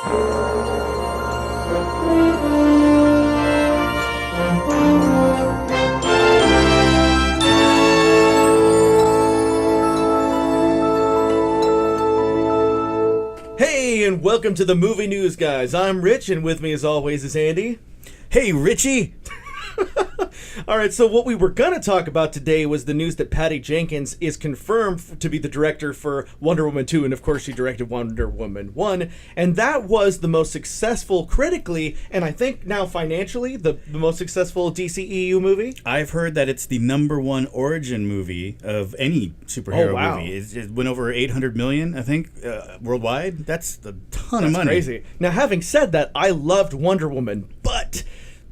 Hey, and welcome to the Movie News, guys. I'm Rich, and with me as always is Andy. Hey, Richie! Alright, so what we were going to talk about today was the news that Patty Jenkins is confirmed to be the director for Wonder Woman 2, and of course she directed Wonder Woman 1, and that was the most successful critically, and I think now financially, the most successful DCEU movie. I've heard that it's the #1 origin movie of any superhero movie. It went over 800 million, I think, worldwide. That's a ton of money. That's crazy. Now, having said that, I loved Wonder Woman, but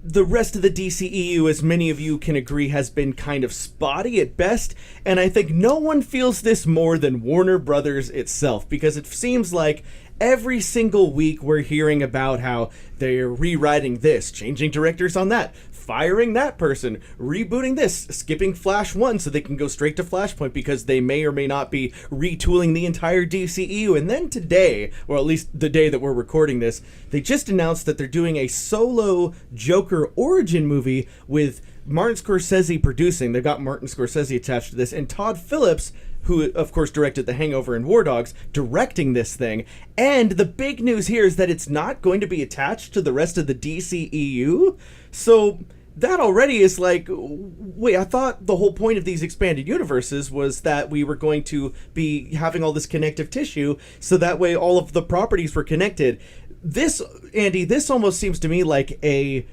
the rest of the DCEU, as many of you can agree, has been kind of spotty at best, and I think no one feels this more than Warner Brothers itself, because it seems like every single week we're hearing about how they're rewriting this, changing directors on that, firing that person, rebooting this, skipping Flash 1 so they can go straight to Flashpoint because they may or may not be retooling the entire DCEU. And then today, or at least the day that we're recording this, they just announced that they're doing a solo Joker origin movie with Martin Scorsese producing. They've got Martin Scorsese attached to this, and Todd Phillips, who of course directed The Hangover and War Dogs, directing this thing. And the big news here is that it's not going to be attached to the rest of the DCEU. So that already is like, wait, I thought the whole point of these expanded universes was that we were going to be having all this connective tissue so that way all of the properties were connected. This, Andy, this almost seems to me like a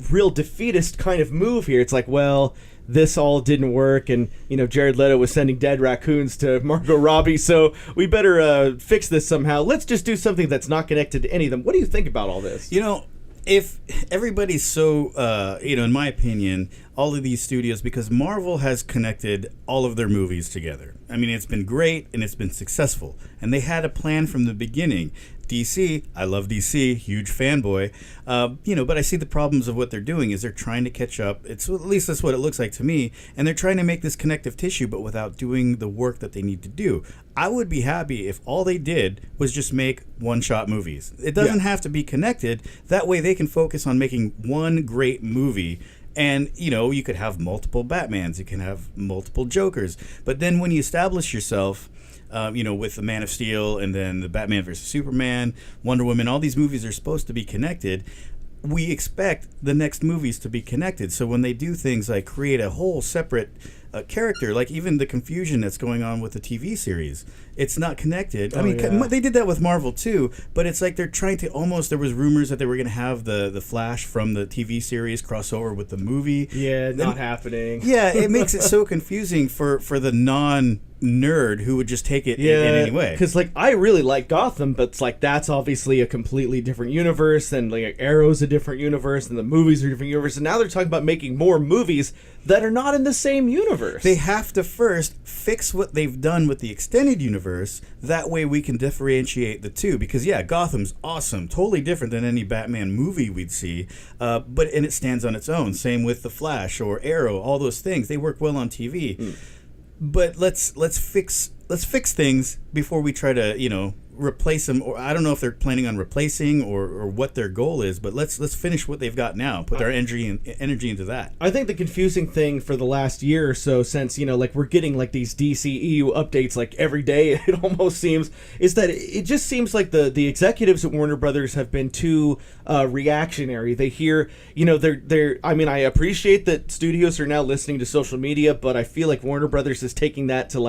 real defeatist kind of move here. It's like, well, this all didn't work, and Jared Leto was sending dead raccoons to Margot Robbie, so we better fix this somehow. Let's just do something that's not connected to any of them. What do you think about all this? If everybody's so, in my opinion, all of these studios, because Marvel has connected all of their movies together. I mean, it's been great and it's been successful. And they had a plan from the beginning. DC, I love DC, huge fanboy, but I see the problems of what they're doing is they're trying to catch up. At least that's what it looks like to me. And they're trying to make this connective tissue, but without doing the work that they need to do. I would be happy if all they did was just make one-shot movies. It doesn't have to be connected. That way they can focus on making one great movie. And, you could have multiple Batmans. You can have multiple Jokers. But then when you establish yourself, with the Man of Steel and then the Batman vs. Superman, Wonder Woman, all these movies are supposed to be connected. We expect the next movies to be connected. So when they do things like create a whole separate character, like even the confusion that's going on with the TV series, it's not connected. They did that with Marvel too, but it's like they're trying to almost, there was rumors that they were going to have the Flash from the TV series cross over with the movie. Yeah, not happening. Yeah, it makes it so confusing for the non-nerd who would just take it in any way. Because I really like Gotham, but it's like that's obviously a completely different universe, and like Arrow's a different universe, and the movies are a different universe, and now they're talking about making more movies that are not in the same universe. They have to first fix what they've done with the extended universe. That way we can differentiate the two. Because, Gotham's awesome. Totally different than any Batman movie we'd see. And it stands on its own. Same with The Flash or Arrow. All those things. They work well on TV. But let's fix things before we try to, replace them. Or I don't know if they're planning on replacing or what their goal is, but let's finish what they've got now. Put our energy into that. I think the confusing thing for the last year or so, since we're getting these DCEU updates every day, it almost seems, is that it just seems like the executives at Warner Brothers have been too reactionary. They hear, they're. I mean, I appreciate that studios are now listening to social media, but I feel like Warner Brothers is taking that to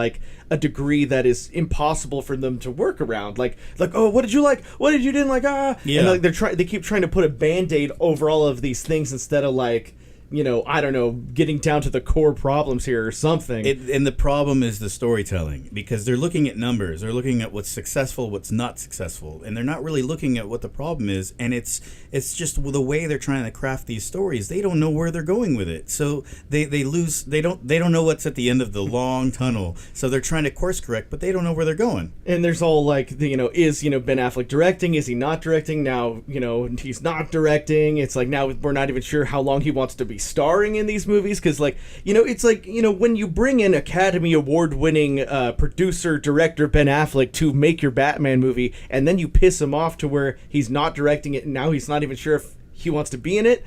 a degree that is impossible for them to work around. Oh, what did you like? What did you didn't like? Yeah. And they keep trying to put a Band-Aid over all of these things instead of I don't know, getting down to the core problems here or something. And the problem is the storytelling, because they're looking at numbers. They're looking at what's successful, what's not successful, and they're not really looking at what the problem is. And it's just the way they're trying to craft these stories. They don't know where they're going with it, so they lose. They don't know what's at the end of the long tunnel. So they're trying to course correct, but they don't know where they're going. And there's all is Ben Affleck directing? Is he not directing? Now he's not directing. It's now we're not even sure how long he wants to be be starring in these movies, because like, it's like, when you bring in Academy Award winning producer director Ben Affleck to make your Batman movie, and then you piss him off to where he's not directing it and now he's not even sure if he wants to be in it.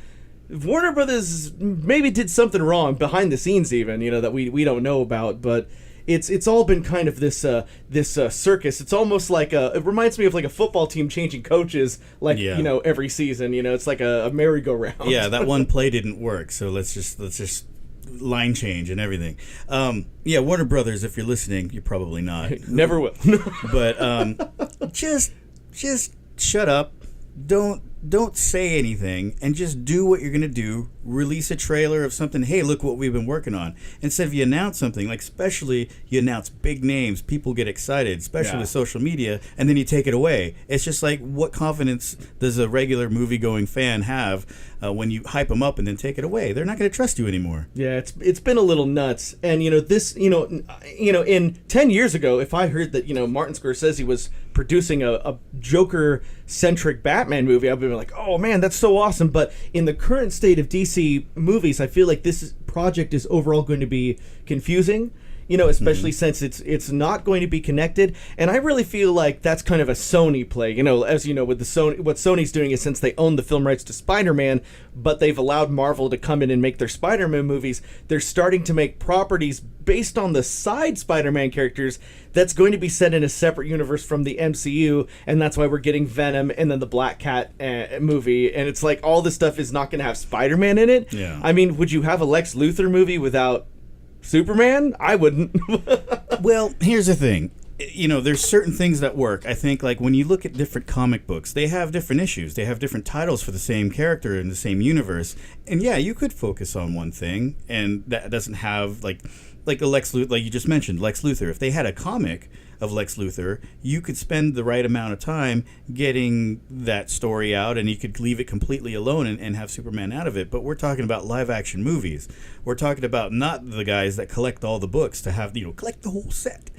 Warner Brothers maybe did something wrong behind the scenes, even, that we don't know about. But it's all been kind of this circus. It's almost like it reminds me of like a football team changing coaches, like every season. It's like a merry-go-round. Yeah, that one play didn't work, so let's just line change and everything. Warner Brothers, if you're listening, you're probably not. Never will. But just shut up. Don't say anything, and just do what you're going to do. Release a trailer of something. Hey, look what we've been working on. Instead of you announce something, like especially you announce big names, people get excited, especially with social media, and then you take it away. It's just like, what confidence does a regular movie-going fan have when you hype them up and then take it away? They're not going to trust you anymore. Yeah, it's been a little nuts. And this, in 10 years ago, if I heard that Martin Scorsese was producing a Joker-centric Batman movie, I'd be like, oh man, that's so awesome. But in the current state of DC movies, I feel like this project is overall going to be confusing, especially since it's not going to be connected. And I really feel like that's kind of a Sony play, as with the Sony, what Sony's doing is, since they own the film rights to Spider-Man, but they've allowed Marvel to come in and make their Spider-Man movies, they're starting to make properties based on the side Spider-Man characters that's going to be set in a separate universe from the MCU, and that's why we're getting Venom and then the Black Cat movie, and it's like all this stuff is not going to have Spider-Man in it. Yeah. I mean, would you have a Lex Luthor movie without Superman? I wouldn't. Well, here's the thing. There's certain things that work. I think, like, when you look at different comic books, they have different issues. They have different titles for the same character in the same universe. And yeah, you could focus on one thing, and that doesn't have, like the Lex Luthor, like you just mentioned, Lex Luthor. If they had a comic of Lex Luthor, you could spend the right amount of time getting that story out, and you could leave it completely alone and have Superman out of it. But we're talking about live action movies. We're talking about not the guys that collect all the books to have, collect the whole set.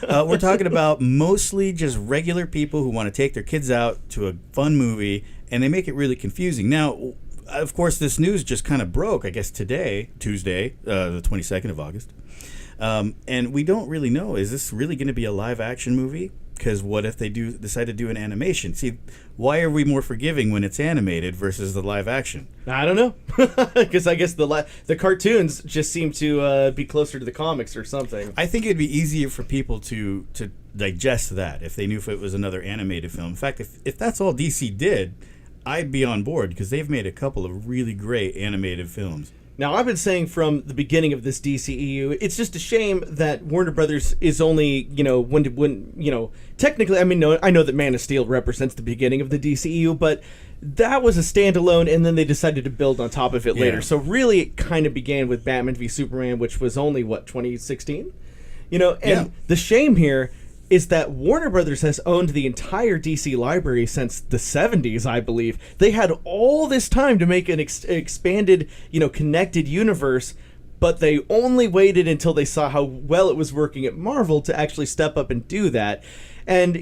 We're talking about mostly just regular people who want to take their kids out to a fun movie, and they make it really confusing. Now, of course, this news just kind of broke, I guess, today, Tuesday, the 22nd of August. And we don't really know, is this really going to be a live action movie? Because what if they decide to do an animation? See, why are we more forgiving when it's animated versus the live action? I don't know. Because I guess the cartoons just seem to be closer to the comics or something. I think it'd be easier for people to digest that if they knew if it was another animated film. In fact, if that's all DC did, I'd be on board, because they've made a couple of really great animated films. Now, I've been saying from the beginning of this DCEU, it's just a shame that Warner Brothers is only, technically, I mean, no, I know that Man of Steel represents the beginning of the DCEU, but that was a standalone, and then they decided to build on top of it later. So really, it kind of began with Batman v Superman, which was only, 2016? The shame here is that Warner Brothers has owned the entire DC library since the 70s, I believe. They had all this time to make an expanded, connected universe, but they only waited until they saw how well it was working at Marvel to actually step up and do that. And,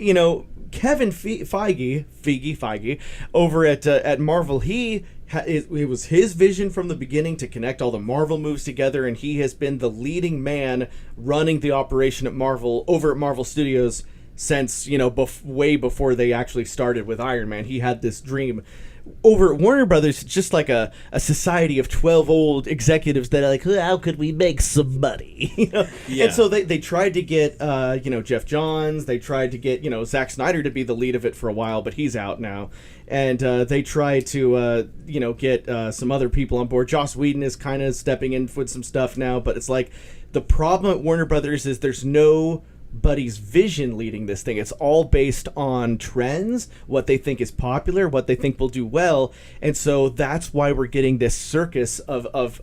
Kevin Feige over at Marvel, it was his vision from the beginning to connect all the Marvel moves together, and he has been the leading man running the operation at Marvel, over at Marvel Studios, since, way before they actually started with Iron Man. He had this dream. Over at Warner Brothers, it's just like a society of 12 old executives that are like, how could we make some money? Yeah. And so they tried to get, Jeff Johns. They tried to get, Zack Snyder to be the lead of it for a while, but he's out now. And they tried to, get some other people on board. Joss Whedon is kind of stepping in with some stuff now, but it's like the problem at Warner Brothers is there's nobody's vision leading this thing. It's all based on trends, what they think is popular, what they think will do well, and so that's why we're getting this circus of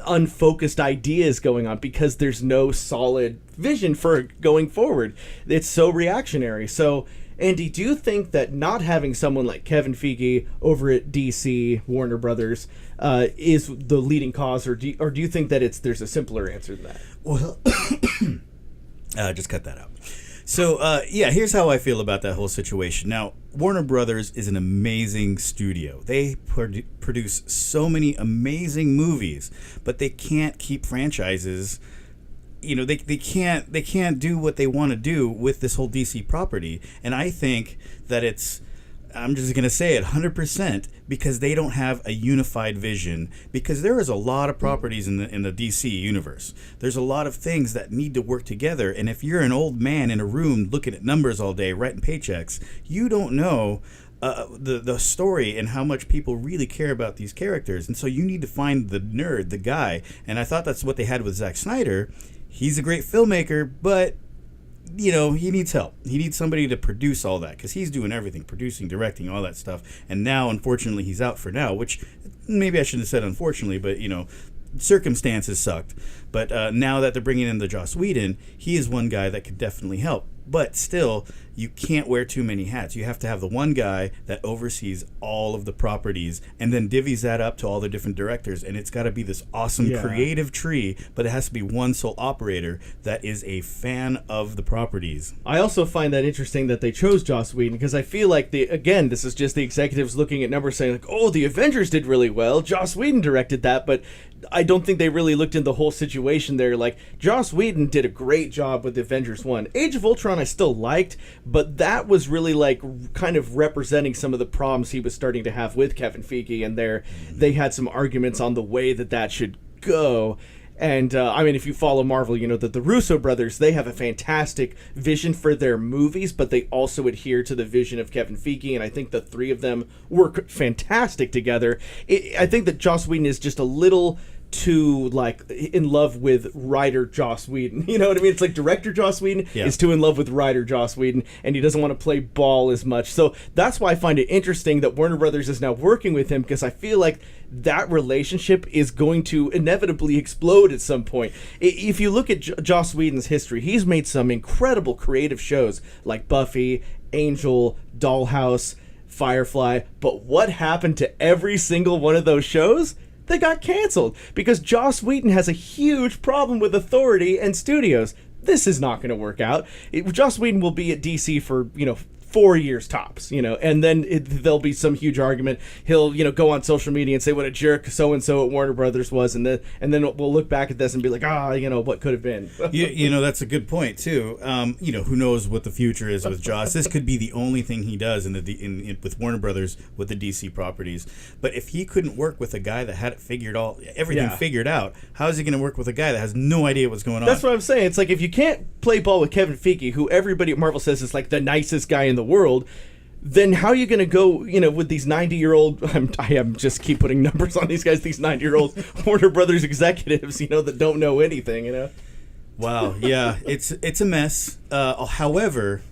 unfocused ideas going on, because there's no solid vision for going forward. It's so reactionary. So, Andy, do you think that not having someone like Kevin Feige over at DC, Warner Brothers, is the leading cause, or do you think that there's a simpler answer than that? Well, just cut that out. So, yeah, here's how I feel about that whole situation. Now, Warner Brothers is an amazing studio. They produce so many amazing movies, but they can't keep franchises. You know, they can't do what they want to do with this whole DC property. And I think that I'm just going to say it 100% because they don't have a unified vision, because there is a lot of properties in the DC universe. There's a lot of things that need to work together. And if you're an old man in a room looking at numbers all day, writing paychecks, you don't know the story and how much people really care about these characters. And so you need to find the nerd, the guy. And I thought that's what they had with Zack Snyder. He's a great filmmaker, but you know, he needs help. He needs somebody to produce all that, because he's doing everything, producing, directing, all that stuff. And now, unfortunately, he's out for now, which maybe I shouldn't have said unfortunately, but, you know, circumstances sucked. But now that they're bringing in the Joss Whedon, he is one guy that could definitely help. But still, you can't wear too many hats. You have to have the one guy that oversees all of the properties and then divvies that up to all the different directors. And it's got to be this awesome creative tree, but it has to be one sole operator that is a fan of the properties. I also find that interesting that they chose Joss Whedon, because I feel like, this is just the executives looking at numbers saying, like, oh, the Avengers did really well. Joss Whedon directed that, but I don't think they really looked into the whole situation there. Like, Joss Whedon did a great job with Avengers 1. Age of Ultron I still liked, but that was really like kind of representing some of the problems he was starting to have with Kevin Feige, and they had some arguments on the way that should go. And I mean, if you follow Marvel, you know that the Russo brothers, they have a fantastic vision for their movies, but they also adhere to the vision of Kevin Feige, and I think the three of them work fantastic together. I think that Joss Whedon is just a little too, like, in love with writer Joss Whedon. You know what I mean? It's like director Joss Whedon is too in love with writer Joss Whedon, and he doesn't want to play ball as much. So that's why I find it interesting that Warner Brothers is now working with him, because I feel like that relationship is going to inevitably explode at some point. If you look at Joss Whedon's history, he's made some incredible creative shows like Buffy, Angel, Dollhouse, Firefly, but what happened to every single one of those shows? They got canceled because Joss Whedon has a huge problem with authority and studios. This is not going to work out. Joss Whedon will be at DC for, 4 years tops, and then there'll be some huge argument. He'll, go on social media and say what a jerk so-and-so at Warner Brothers was, and then we'll look back at this and be like, what could have been. That's a good point, too. Who knows what the future is with Joss. This could be the only thing he does with Warner Brothers with the DC properties. But if he couldn't work with a guy that had everything figured out, how is he going to work with a guy that has no idea what's going on? That's what I'm saying. It's like, if you can't play ball with Kevin Feige, who everybody at Marvel says is like the nicest guy in the world, then how are you going to go, with these 90-year-old, I am just keep putting numbers on these guys, these 90-year-old Warner Brothers executives, that don't know anything, Wow, yeah, it's a mess. However,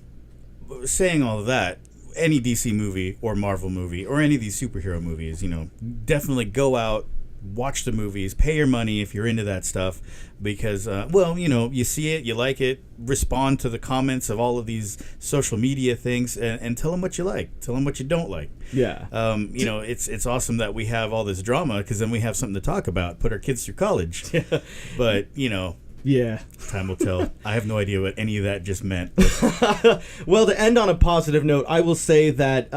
saying all of that, any DC movie or Marvel movie or any of these superhero movies, definitely go out, watch the movies, pay your money if you're into that stuff, because you see it, you like it, respond to the comments of all of these social media things, and tell them what you like, tell them what you don't like. It's awesome that we have all this drama, because then we have something to talk about, put our kids through college. But time will tell. I have no idea what any of that just meant. Well, to end on a positive note, I will say that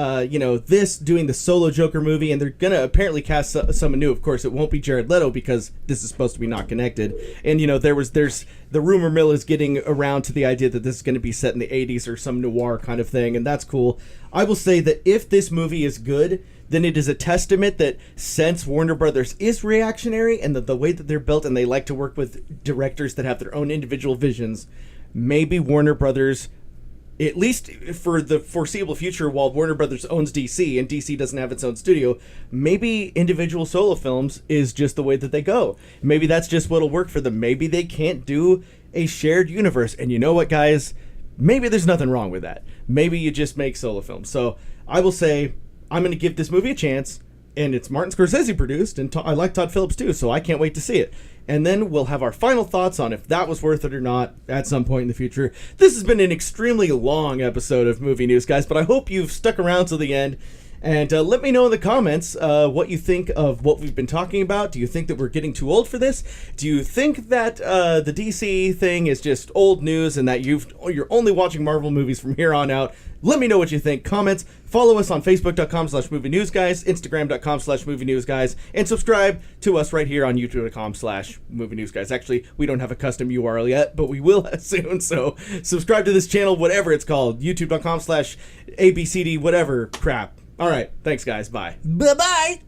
this doing the solo Joker movie, and they're gonna apparently cast someone new. Of course, it won't be Jared Leto, because this is supposed to be not connected. And there's the rumor mill is getting around to the idea that this is going to be set in the 80s or some noir kind of thing, and that's cool. I will say that if this movie is good, then it is a testament that since Warner Brothers is reactionary, and the way that they're built, and they like to work with directors that have their own individual visions, maybe Warner Brothers, at least for the foreseeable future, while Warner Brothers owns DC and DC doesn't have its own studio, maybe individual solo films is just the way that they go. Maybe that's just what'll work for them. Maybe they can't do a shared universe. And you know what, guys? Maybe there's nothing wrong with that. Maybe you just make solo films. So I will say, I'm going to give this movie a chance, and it's Martin Scorsese produced, and I like Todd Phillips too, so I can't wait to see it. And then we'll have our final thoughts on if that was worth it or not at some point in the future. This has been an extremely long episode of Movie News, guys, but I hope you've stuck around till the end. And let me know in the comments what you think of what we've been talking about. Do you think that we're getting too old for this? Do you think that the DC thing is just old news and that you're only watching Marvel movies from here on out? Let me know what you think. Comments. Follow us on Facebook.com/Movie News Guys, Instagram.com/Movie News Guys, and subscribe to us right here on YouTube.com/Movie News Guys. Actually, we don't have a custom URL yet, but we will soon. So subscribe to this channel, whatever it's called, YouTube.com/ABCD, whatever crap. All right. Thanks, guys. Bye. Bye-bye.